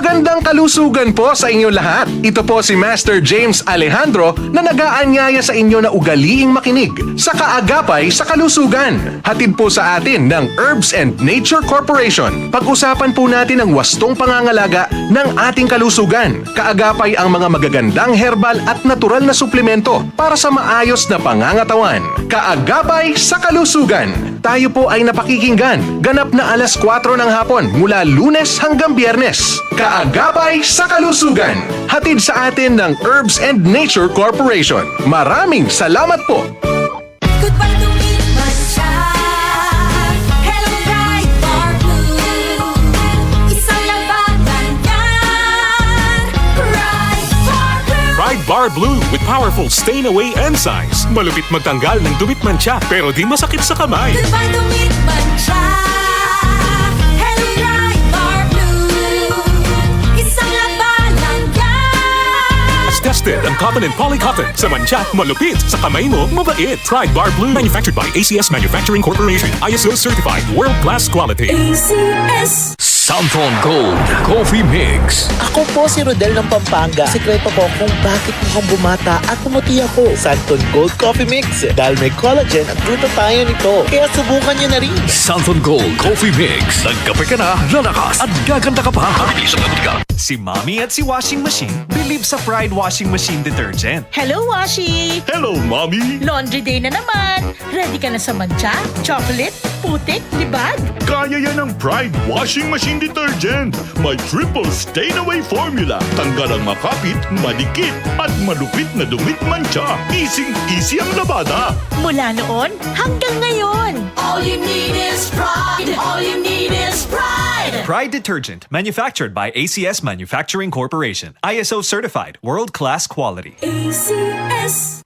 Magandang kalusugan po sa inyo lahat. Ito po si Master James Alejandro na nag-aanyaya sa inyo na ugaliing makinig sa kaagapay sa kalusugan. Hatid po sa atin ng Herbs and Nature Corporation. Pag-usapan po natin ang wastong pangangalaga ng ating kalusugan. Kaagapay ang mga magagandang herbal at natural na suplemento para sa maayos na pangangatawan. Kaagapay sa kalusugan. Tayo po ay napakikinggan. Ganap na alas 4 ng hapon mula Lunes hanggang Biyernes. Kaagapay sa kalusugan. Hatid sa atin ng Herbs and Nature Corporation. Maraming salamat po. Goodbye to me, Mancha. Hello, bright bar blue. Isang labanan yan. Bright bar blue. Pride Bar Blue with powerful stain-away enzymes. Malupit magtanggal ng dumit mancha pero di masakit sa kamay. Goodbye to me, Mancha. Hello, bright bar blue. Isang labanan yan. As tested ang cotton and polycotton. Sa mancha, malupit. Sa kamay mo, mabait. Pride Bar Blue. Manufactured by ACS Manufacturing Corporation. ISO certified. World-class quality. ACS. Santon Gold Coffee Mix. Ako po si Rodel ng Pampanga. Sekreto ko kung bakit mukhang bumata at pumuti ako. Santon Gold Coffee Mix. Dahil may collagen at glutathione nito. Kaya subukan niyo na rin. Santon Gold Coffee Mix. Nagkape ka na, lalakas at gaganda ka pa. Mabilis ang ka. Si Mommy at si Washing Machine believe sa Pride Washing Machine Detergent. Hello, Washi! Hello, Mommy! Laundry day na naman. Ready ka na sa mancha, chocolate, putik, libag? Kaya yan ang Pride Washing Machine Detergent. May triple stain-away formula. Tanggal ang makapit, madikit, at malupit na dumit mancha. Easy ang labada. Mula noon hanggang ngayon. All you need is pride. All you need is pride. Pride Detergent, manufactured by ACS Manufacturing Corporation. ISO certified, world-class quality. ACS.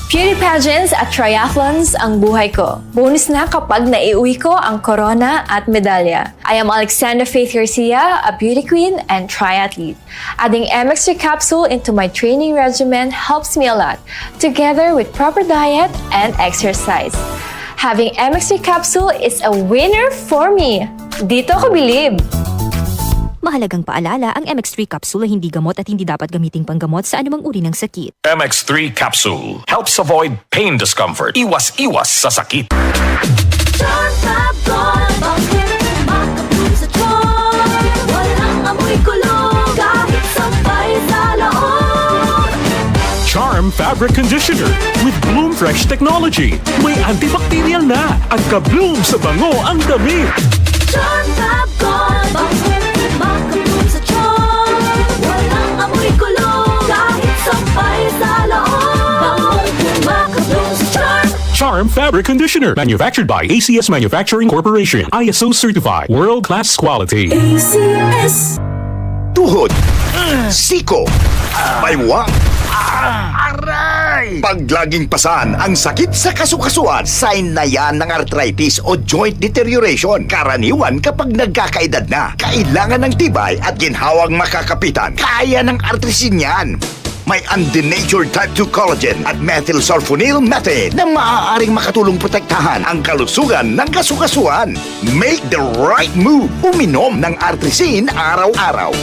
Beauty pageants at triathlons ang buhay ko. Bonus na kapag naiuwi ko ang corona at medalya. I am Alexandra Faith Garcia, a beauty queen and triathlete. Adding MX3 capsule into my training regimen helps me a lot, together with proper diet and exercise. Having MX3 capsule is a winner for me. Dito ko bilib. Mahalagang paalala, ang MX3 capsule ay hindi gamot at hindi dapat gamiting panggamot sa anumang uri ng sakit. MX3 Capsule helps avoid pain discomfort. Iwas sa sakit. Charm Fab Gold. Bakit makapun sa charm? Walang amoy kulong kahit sabay sa loob. Charm Fabric Conditioner with Bloom Fresh Technology. May antibacterial na at ka-bloom sa bango ang damit. Charm Fab Gold. Bakit makapun sa charm? Walang amoy kulong kahit sabay sa loob. Makapun sa charm. Charm Fabric Conditioner. Manufactured by ACS Manufacturing Corporation. ISO certified. World-class quality. ACS. Tuhod. Siko. Baywang. Aray! Pag laging pasan ang sakit sa kasukasuan, sign na yan ng arthritis o joint deterioration. Karaniwan kapag nagkakaedad na, kailangan ng tibay at ginhawang makakapitan. Kaya ng artrisin yan. May undenatured type 2 collagen at methylsulfonyl methane na maaaring makatulong protektahan ang kalusugan ng kasukasuan. Make the right move. Uminom ng artrisin araw-araw.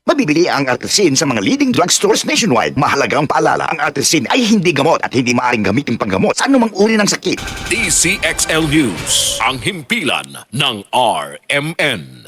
Mabibili ang artrisin sa mga leading drugstores nationwide. Mahalagang paalala, ang artrisin ay hindi gamot at hindi maaaring gamitin panggamot sa anumang uri ng sakit. DCXL News. Ang himpilan ng RMN.